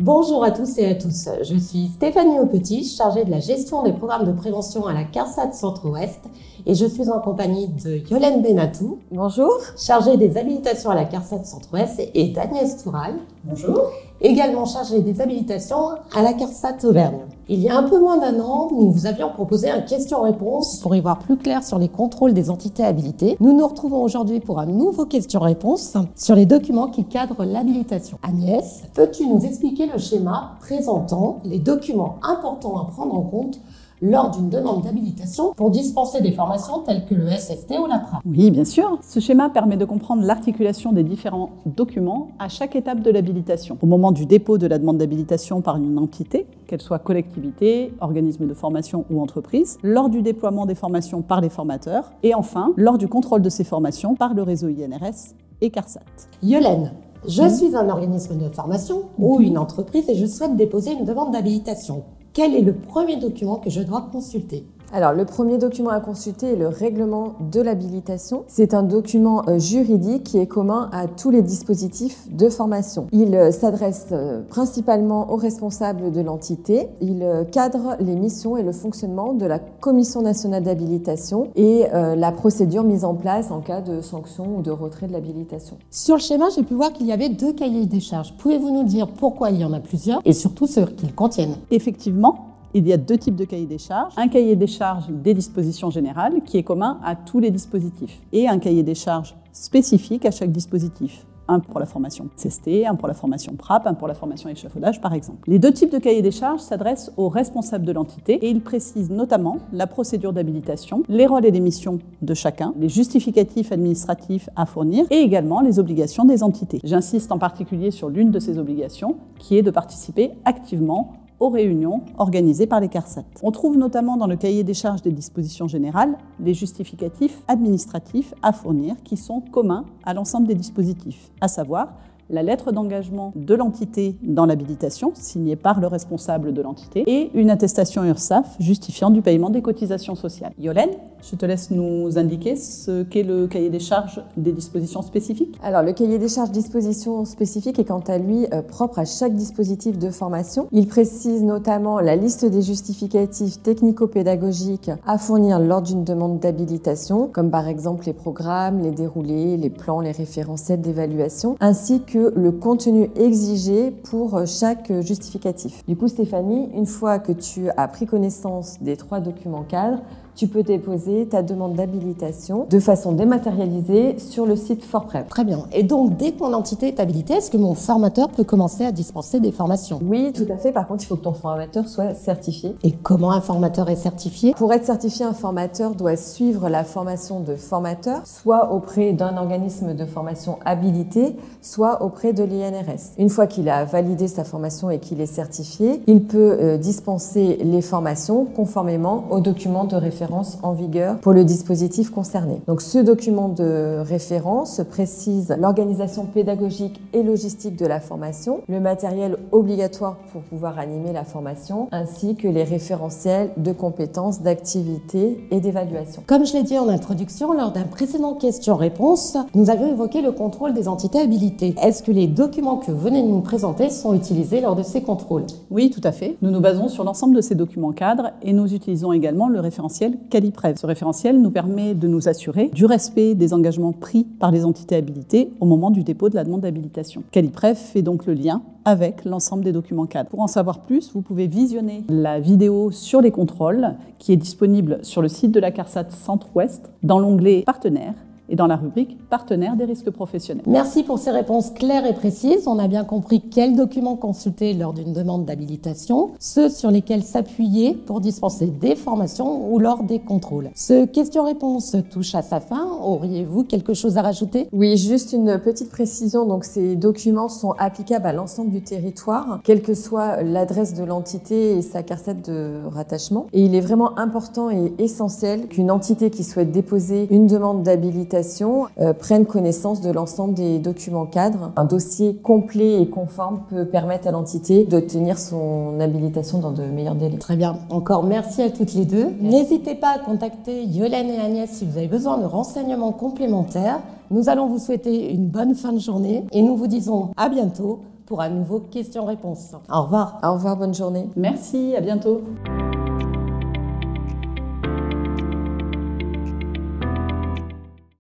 Bonjour à tous et à tous, je suis Stéphanie Aupetit, chargée de la gestion des programmes de prévention à la CARSAT Centre-Ouest et je suis en compagnie de Yolène Benatou. Bonjour. Chargée des habilitations à la CARSAT Centre-Ouest et d'Agnès Touraille. Bonjour. Également chargée des habilitations à la CARSAT Auvergne. Il y a un peu moins d'un an, nous vous avions proposé un question-réponse pour y voir plus clair sur les contrôles des entités habilitées. Nous nous retrouvons aujourd'hui pour un nouveau question-réponse sur les documents qui cadrent l'habilitation. Agnès, peux-tu nous expliquer le schéma présentant les documents importants à prendre en compte lors d'une demande d'habilitation pour dispenser des formations telles que le SST ou l'APRA? Oui, bien sûr. Ce schéma permet de comprendre l'articulation des différents documents à chaque étape de l'habilitation. Au moment du dépôt de la demande d'habilitation par une entité, qu'elle soit collectivité, organisme de formation ou entreprise, lors du déploiement des formations par les formateurs et enfin, lors du contrôle de ces formations par le réseau INRS et CARSAT. Yolène, je suis un organisme de formation ou une entreprise et je souhaite déposer une demande d'habilitation. Quel est le premier document que je dois consulter? Alors, le premier document à consulter est le règlement de l'habilitation. C'est un document juridique qui est commun à tous les dispositifs de formation. Il s'adresse principalement aux responsables de l'entité. Il cadre les missions et le fonctionnement de la Commission nationale d'habilitation et la procédure mise en place en cas de sanction ou de retrait de l'habilitation. Sur le schéma, j'ai pu voir qu'il y avait 2 cahiers des charges. Pouvez-vous nous dire pourquoi il y en a plusieurs et surtout ce qu'ils contiennent? Effectivement, il y a 2 types de cahiers des charges. Un cahier des charges des dispositions générales qui est commun à tous les dispositifs et un cahier des charges spécifique à chaque dispositif. Un pour la formation SST, un pour la formation PRAP, un pour la formation échafaudage par exemple. Les 2 types de cahiers des charges s'adressent aux responsables de l'entité et ils précisent notamment la procédure d'habilitation, les rôles et les missions de chacun, les justificatifs administratifs à fournir et également les obligations des entités. J'insiste en particulier sur l'une de ces obligations qui est de participer activement aux réunions organisées par les CARSAT. On trouve notamment dans le cahier des charges des dispositions générales les justificatifs administratifs à fournir qui sont communs à l'ensemble des dispositifs, à savoir la lettre d'engagement de l'entité dans l'habilitation, signée par le responsable de l'entité, et une attestation URSSAF justifiant du paiement des cotisations sociales. Yolène, je te laisse nous indiquer ce qu'est le cahier des charges des dispositions spécifiques. Alors, le cahier des charges dispositions spécifiques est quant à lui propre à chaque dispositif de formation. Il précise notamment la liste des justificatifs technico-pédagogiques à fournir lors d'une demande d'habilitation, comme par exemple les programmes, les déroulés, les plans, les référentiels d'évaluation, ainsi que le contenu exigé pour chaque justificatif. Du coup, Stéphanie, une fois que tu as pris connaissance des 3 documents cadres, tu peux déposer ta demande d'habilitation de façon dématérialisée sur le site ForPrev. Très bien. Et donc, dès que mon entité est habilitée, est-ce que mon formateur peut commencer à dispenser des formations? Oui, tout à fait. Par contre, il faut que ton formateur soit certifié. Et comment un formateur est certifié? Pour être certifié, un formateur doit suivre la formation de formateur, soit auprès d'un organisme de formation habilité, soit auprès de l'INRS. Une fois qu'il a validé sa formation et qu'il est certifié, il peut dispenser les formations conformément aux documents de référence en vigueur pour le dispositif concerné. Donc ce document de référence précise l'organisation pédagogique et logistique de la formation, le matériel obligatoire pour pouvoir animer la formation, ainsi que les référentiels de compétences, d'activités et d'évaluation. Comme je l'ai dit en introduction, lors d'un précédent question-réponse, nous avions évoqué le contrôle des entités habilitées. Est-ce que les documents que vous venez de nous présenter sont utilisés lors de ces contrôles? Oui, tout à fait. Nous nous basons sur l'ensemble de ces documents cadres et nous utilisons également le référentiel CALIPREV. Ce référentiel nous permet de nous assurer du respect des engagements pris par les entités habilitées au moment du dépôt de la demande d'habilitation. CALIPREV fait donc le lien avec l'ensemble des documents cadres. Pour en savoir plus, vous pouvez visionner la vidéo sur les contrôles qui est disponible sur le site de la CARSAT Centre-Ouest dans l'onglet Partenaires et dans la rubrique Partenaires des risques professionnels. Merci pour ces réponses claires et précises. On a bien compris quels documents consulter lors d'une demande d'habilitation, ceux sur lesquels s'appuyer pour dispenser des formations ou lors des contrôles. Ce question-réponse touche à sa fin. Auriez-vous quelque chose à rajouter? Oui, juste une petite précision. Donc, ces documents sont applicables à l'ensemble du territoire, quelle que soit l'adresse de l'entité et sa CARSAT de rattachement. Et il est vraiment important et essentiel qu'une entité qui souhaite déposer une demande d'habilitation prennent connaissance de l'ensemble des documents cadres. Un dossier complet et conforme peut permettre à l'entité d'obtenir son habilitation dans de meilleurs délais. Très bien. Encore merci à toutes les deux. N'hésitez pas à contacter Yolène et Agnès si vous avez besoin de renseignements complémentaires. Nous allons vous souhaiter une bonne fin de journée et nous vous disons à bientôt pour un nouveau question-réponse. Au revoir. Au revoir, bonne journée. Merci, à bientôt.